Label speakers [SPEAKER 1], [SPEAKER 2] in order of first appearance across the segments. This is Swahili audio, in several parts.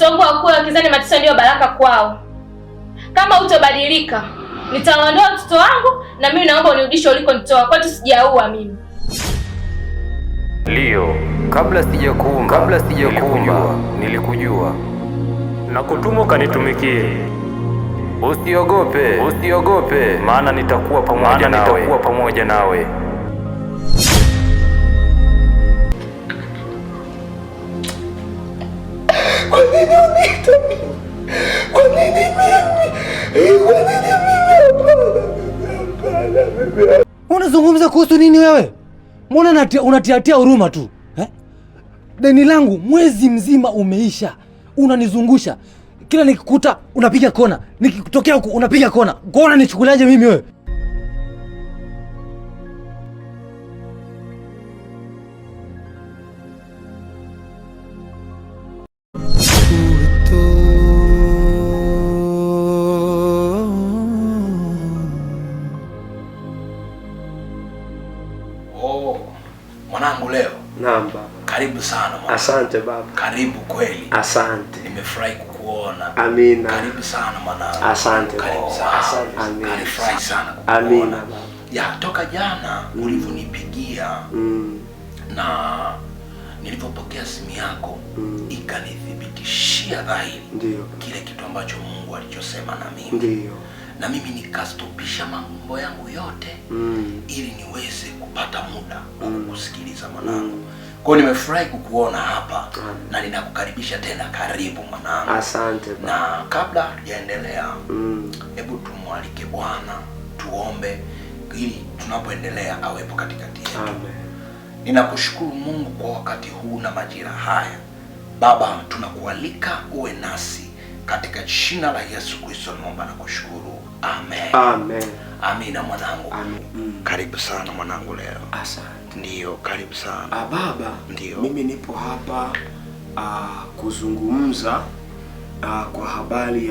[SPEAKER 1] wangu wakuu wakizani mateso ndio baraka kwao. Kama utobadilika, nitaondoa mtoto wangu na mimi naomba unirudishe ulikonitoa. Kwetu sijaua mimi.
[SPEAKER 2] Leo, kabla sijakuumba nilikujua. Na kutumwa kanitumikie. Usiogope, maana nitakuwa pamoja nawe.
[SPEAKER 3] Kwa nini uniita mimi? Kwa nini mimi?
[SPEAKER 4] Unazungumza kuhusu nini wewe? Mbona unatiatia huruma tu? Deni langu mwezi mzima umeisha. Unanizungusha. Kila nikikuta unapiga kona. Nikitokea huku unapiga kona. Kona nichukuliaje mimi wewe?
[SPEAKER 3] Mwanangu leo.
[SPEAKER 5] Naam baba.
[SPEAKER 3] Karibu sana mwanangu.
[SPEAKER 5] Asante baba.
[SPEAKER 3] Karibu kweli.
[SPEAKER 5] Asante.
[SPEAKER 3] Nimefurahi kukuona.
[SPEAKER 5] Amina.
[SPEAKER 3] Karibu sana mwanangu.
[SPEAKER 5] Asante.
[SPEAKER 3] Karibu sana.
[SPEAKER 5] Asante. Amina.
[SPEAKER 3] Nimefurahi sana kukuona.
[SPEAKER 5] Amina baba.
[SPEAKER 3] Ya toka jana ulivyonipigia na nilipopokea simu yako ikanithibitishia dhahiri kile kitu ambacho Mungu alichosema na mimi.
[SPEAKER 5] Ndio.
[SPEAKER 3] Na mimi nikastopisha mambo yangu yote ili niweze kupata muda wa kukusikiliza mwanangu. Kwa hiyo nimefurahi kukuona hapa na ninakukaribisha tena, karibu mwanangu.
[SPEAKER 5] Asante baba.
[SPEAKER 3] Na kabla hatujaendelea, hebu tumwalike Bwana, tuombe ili tunapoendelea awepo katikati yetu.
[SPEAKER 5] Amen.
[SPEAKER 3] Ninakushukuru Mungu kwa wakati huu na majira haya. Baba, tunakualika uwe nasi katika jina la Yesu Kristo naomba na kushukuru. Amen.
[SPEAKER 5] Amen.
[SPEAKER 3] Amina mwanangu.
[SPEAKER 5] Amen.
[SPEAKER 3] Karibu sana mwanangu leo.
[SPEAKER 5] Asante.
[SPEAKER 3] Ndiyo, karibu sana.
[SPEAKER 5] Baba,
[SPEAKER 3] ndiyo.
[SPEAKER 5] Mimi nipo hapa kuzungumza kwa habari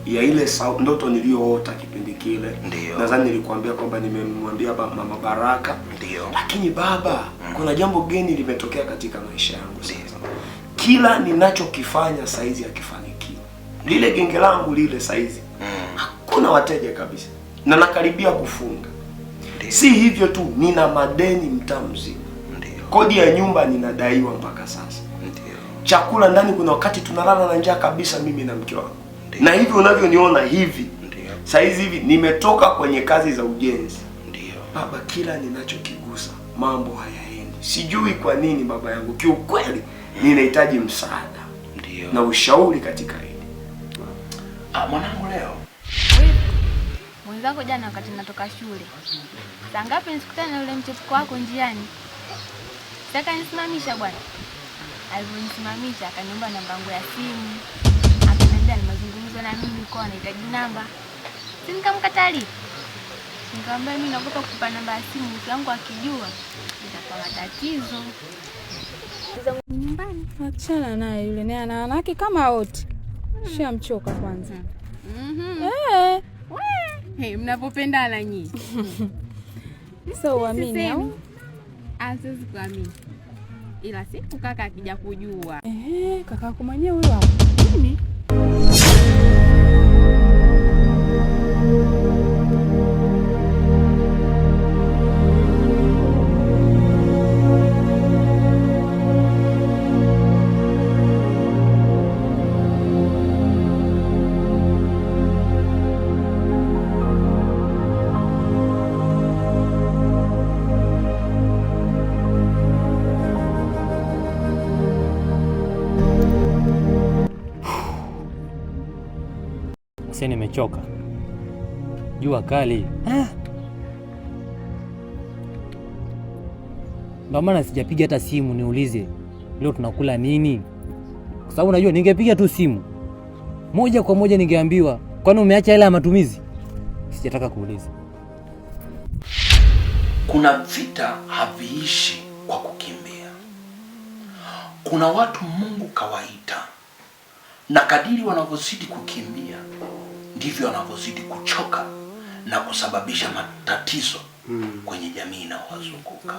[SPEAKER 5] ya ile ndoto niliyoota kipindi kile.
[SPEAKER 3] Ndiyo.
[SPEAKER 5] Nadhani nilikwambia kwamba nimemwambia Mama Baraka.
[SPEAKER 3] Ndiyo.
[SPEAKER 5] Lakini baba, kuna jambo geni limetokea katika maisha yangu sasa. Kila ninachokifanya saizi hakifanikiwi. Lile genge langu lile saizi hakuna wateja kabisa. Na nakaribia kufunga. Ndiyo. Si hivyo tu, nina madeni mtaa mzima.
[SPEAKER 3] Ndiyo.
[SPEAKER 5] Kodi ya nyumba ninadaiwa mpaka sasa.
[SPEAKER 3] Ndiyo.
[SPEAKER 5] Chakula ndani kuna wakati tunalala na njaa kabisa mimi na mke wangu. Na hivi unavyoniona hivi.
[SPEAKER 3] Ndiyo.
[SPEAKER 5] Saizi hivi nimetoka kwenye kazi za ujenzi.
[SPEAKER 3] Ndiyo.
[SPEAKER 5] Baba, kila ninachokigusa mambo hayaendi. Sijui kwa nini baba yangu. Kiukweli ninahitaji msaada.
[SPEAKER 3] Ndiyo.
[SPEAKER 5] Na ushauri katika hili.
[SPEAKER 3] Mwanangu leo.
[SPEAKER 6] Mwenzako jana wakati natoka shule. Saa ngapi nisikutana na yule mchepuko wako njiani? Sasa nisimamisha bwana. Aliponisimamisha akaniomba namba yangu ya simu. Akaniambia ni mazungumzo na mimi kwa anahitaji namba. Si nikamkatalia. Nikamwambia mimi naogopa kukupa namba ya simu, mtu wangu akijua itakuwa matatizo.
[SPEAKER 7] Nyumbani achana naye yule, naye ana wanawake kama wote. Shamchoka kwanza.
[SPEAKER 6] Mnapopendana nyinyi.
[SPEAKER 7] Sasa uamini au?
[SPEAKER 6] Siwezi kuamini. Ila siku kaka akija kujua.
[SPEAKER 7] Kaka yako mwenyewe huyo hapo.
[SPEAKER 6] Mimi
[SPEAKER 4] nimechoka. Jua kali. Ndio maana sijapiga hata simu niulize leo tunakula nini. Kwa sababu najua ningepiga tu simu moja kwa moja ningeambiwa kwani umeacha hela ya matumizi. Sijataka kuuliza.
[SPEAKER 3] Kuna vita haviishi kwa kukimbia. Kuna watu Mungu kawaita, na kadiri wanavyozidi kukimbia ndivyo wanavyozidi kuchoka na kusababisha matatizo kwenye jamii inayowazunguka.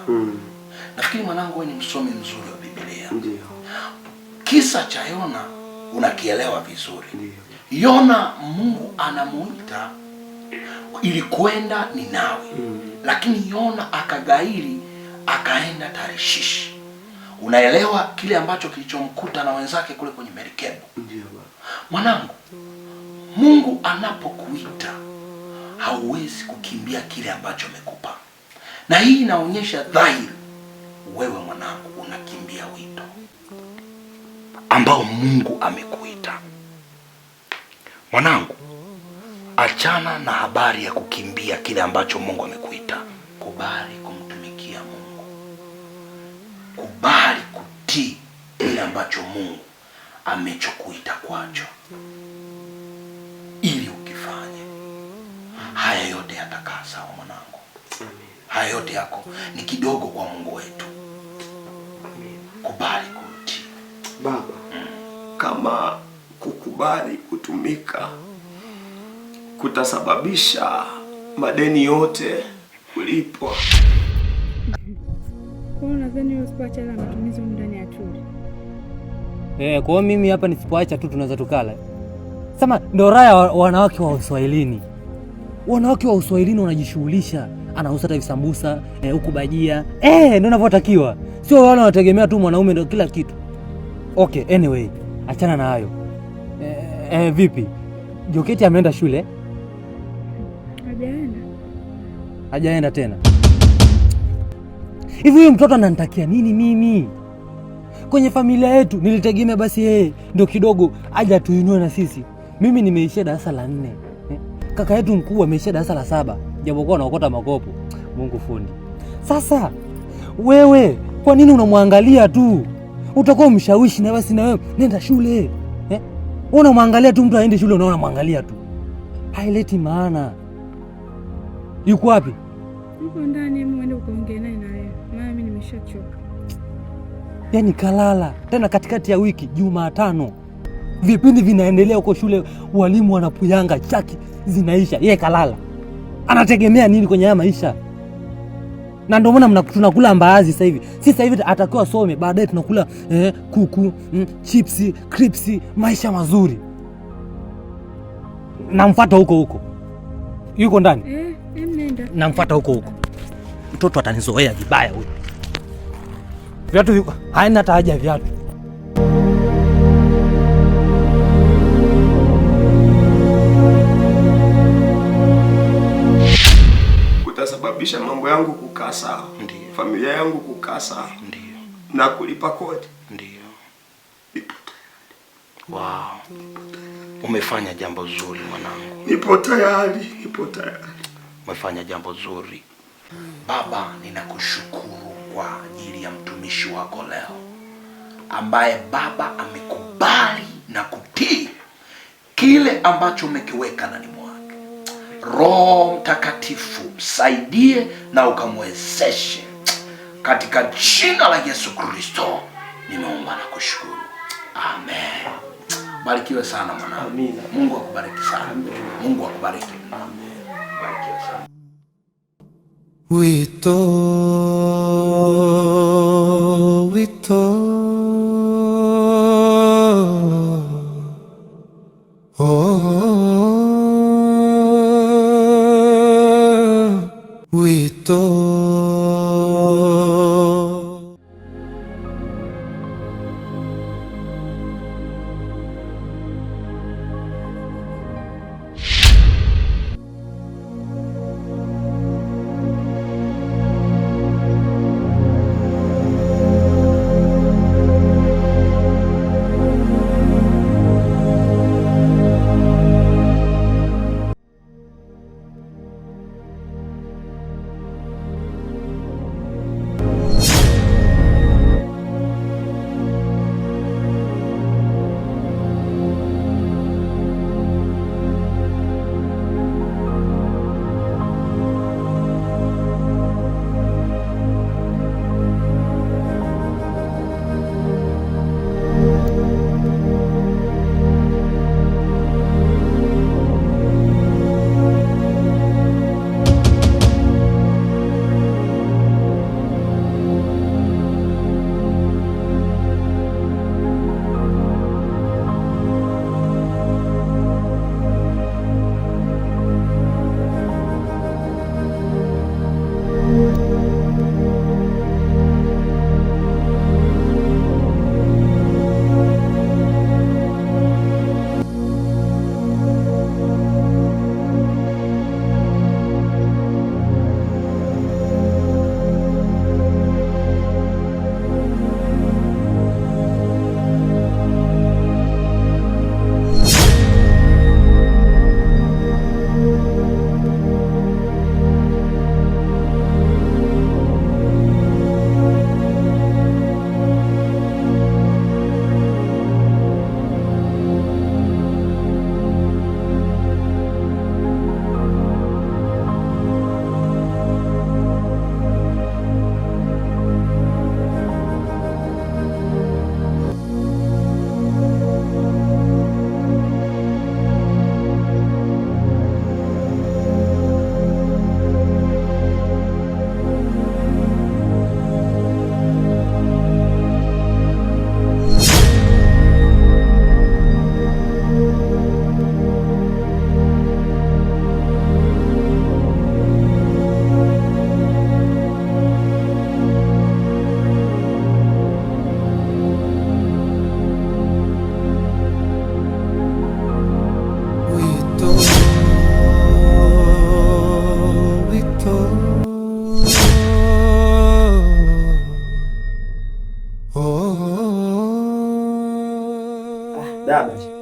[SPEAKER 3] Nafikiri mwanangu wewe ni msomi mzuri wa Biblia.
[SPEAKER 5] Ndio.
[SPEAKER 3] Kisa cha Yona unakielewa vizuri. Yona Mungu anamuita ili kwenda Ninawi. Lakini Yona akagairi akaenda Tarishishi. Unaelewa kile ambacho kilichomkuta na wenzake kule kwenye merikebu. Mwanangu, Mungu anapokuita hauwezi kukimbia kile ambacho amekupa. Na hii inaonyesha dhahiri wewe mwanangu unakimbia wito ambao Mungu amekuita. Mwanangu, achana na habari ya kukimbia kile ambacho Mungu amekuita. Kubali kumtumikia Mungu. Kubali kutii kile ambacho Mungu amechokuita kwacho. Ili ukifanye, haya yote yatakaa sawa mwanangu. Haya yote yako ni kidogo kwa Mungu wetu. Kubali kutii.
[SPEAKER 5] Baba, kama kukubali kutumika kutasababisha madeni yote kulipwa.
[SPEAKER 7] Kwa hiyo nadhani usipoacha hela matumizi ndani ya churi.
[SPEAKER 4] Kwa hiyo mimi hapa nisipoacha tu tunaweza tukala. Sema ndio raya wanawake wa Uswahilini. Wanawake wa Uswahilini wanajishughulisha, anauza hata visambusa, huku bajia. Ndio inavyotakiwa. Sio wale wanategemea tu mwanaume ndio kila kitu. Okay, anyway, achana na hayo. Vipi? Joketi ameenda shule?
[SPEAKER 7] Hajaenda.
[SPEAKER 4] Hajaenda tena. Hivi huyu mtoto ananitakia nini mimi? Kwenye familia yetu nilitegemea basi yeye ndio kidogo aje tuinue na sisi. Mimi nimeishia darasa la 4. Kaka yetu mkuu ameishia darasa la 7. Japokuwa anaokota makopo. Mungu fundi. Sasa wewe kwa nini unamwangalia tu? Utakuwa mshawishi na basi na wewe nenda shule. Unamwangalia tu mtu aende shule unaona mwangalia tu. Haileti maana. Yuko wapi?
[SPEAKER 7] Yuko ndani, muende ukaongee naye na wewe. Maana mimi nimeshachoka.
[SPEAKER 4] Yaani kalala tena katikati ya wiki Jumatano. Vipindi vinaendelea huko shule, walimu wanapuyanga, chaki zinaisha. Yeye kalala. Anategemea nini kwenye haya maisha? Na ndio maana tunakula mbaazi sasa hivi. Sasa hivi atakiwa some, baadaye tunakula kuku, chipsi, cripsi, maisha mazuri. Namfuata huko. Yuko ndani?
[SPEAKER 7] Nenda.
[SPEAKER 4] Namfuata huko. Mtoto atanizoea vibaya huyu. Viatu haina hata haja viatu.
[SPEAKER 5] Kutasababisha mambo yangu kukaa sawa.
[SPEAKER 3] Ndiyo.
[SPEAKER 5] Familia yangu kukaa sawa.
[SPEAKER 3] Ndiyo.
[SPEAKER 5] Na kulipa kodi.
[SPEAKER 3] Ndiyo. Wow. Umefanya jambo zuri mwanangu.
[SPEAKER 5] Nipo tayari.
[SPEAKER 3] Umefanya jambo zuri. Baba, ninakushukuru kwa ajili ya mtumishi wako leo ambaye Baba amekubali na kutii kile ambacho umekiweka ndani mwake. Roho Mtakatifu msaidie na ukamwezeshe katika jina la Yesu Kristo. Nimeomba na kushukuru. Amen. Barikiwe sana mwanangu.
[SPEAKER 5] Amina.
[SPEAKER 3] Mungu akubariki sana. Mungu akubariki.
[SPEAKER 5] Amen.
[SPEAKER 3] Barikiwe sana.
[SPEAKER 8] Wito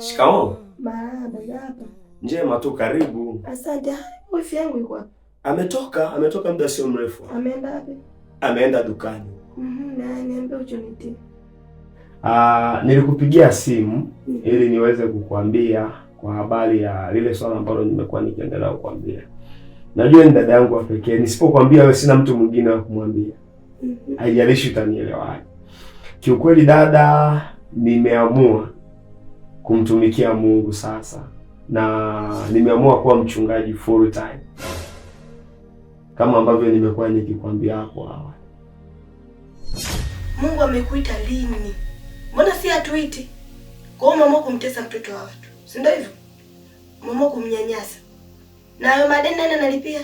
[SPEAKER 5] Shikamoo.
[SPEAKER 8] Marahaba, hapa.
[SPEAKER 5] Njema tu, karibu.
[SPEAKER 8] Asante. Wifi yangu yuko wapi?
[SPEAKER 5] Ametoka muda sio mrefu.
[SPEAKER 8] Ameenda wapi?
[SPEAKER 5] Ameenda dukani.
[SPEAKER 8] Na niambie uchonitie.
[SPEAKER 5] Nilikupigia simu ili niweze kukuambia kwa habari ya lile swala ambalo nimekuwa nikiendelea kukuambia. Najua ni dada yangu wa pekee. Nisipokuambia wewe sina mtu mwingine wa kumwambia. Haijalishi utanielewa. Kiukweli dada, nimeamua kumtumikia Mungu sasa. Na nimeamua kuwa mchungaji full time. Kama ambavyo nimekuwa nikikwambia hapo awali.
[SPEAKER 8] Mungu amekuita lini? Mbona si atuiti? Kwa hiyo mama kumtesa mtoto wa watu. Si ndio hivyo? Mama kumnyanyasa. Na hayo madeni nani analipia?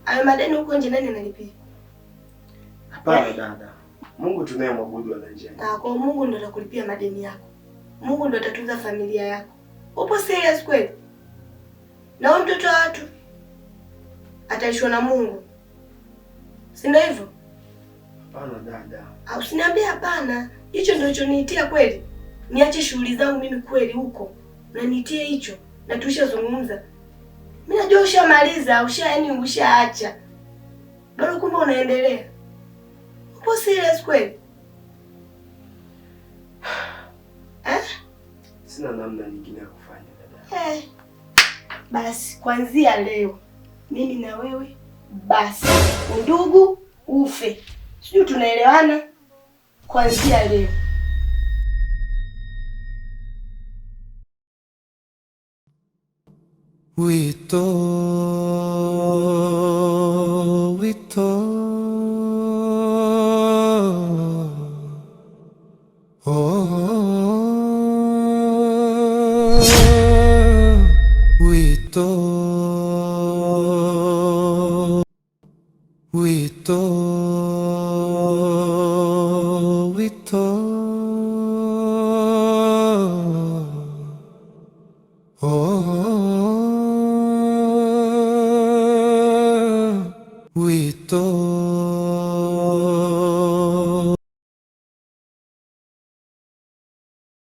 [SPEAKER 8] Hayo madeni huko nje nani analipia?
[SPEAKER 5] Hapana dada. Mungu tunayemwabudu ana njia.
[SPEAKER 8] Kwa Mungu ndo atakulipia madeni yako. Mungu ndo atatunza familia yako. Upo serious kweli? Na huyo mtoto wa watu ataishwa na Mungu. Si ndio hivyo?
[SPEAKER 5] Hapana dada.
[SPEAKER 8] Usiniambie hapana. Hicho ndio choniitia kweli. Niache shughuli zangu mimi kweli huko. Unaniitia hicho na tushazungumza. Mimi najua ushamaliza, ushaacha. Bado kumbe unaendelea. Upo serious kweli?
[SPEAKER 5] Sina namna nyingine ya kufanya dada.
[SPEAKER 8] Basi kuanzia leo mimi na wewe basi undugu ufe. Sijui tunaelewana? Kuanzia leo.
[SPEAKER 9] Wito wito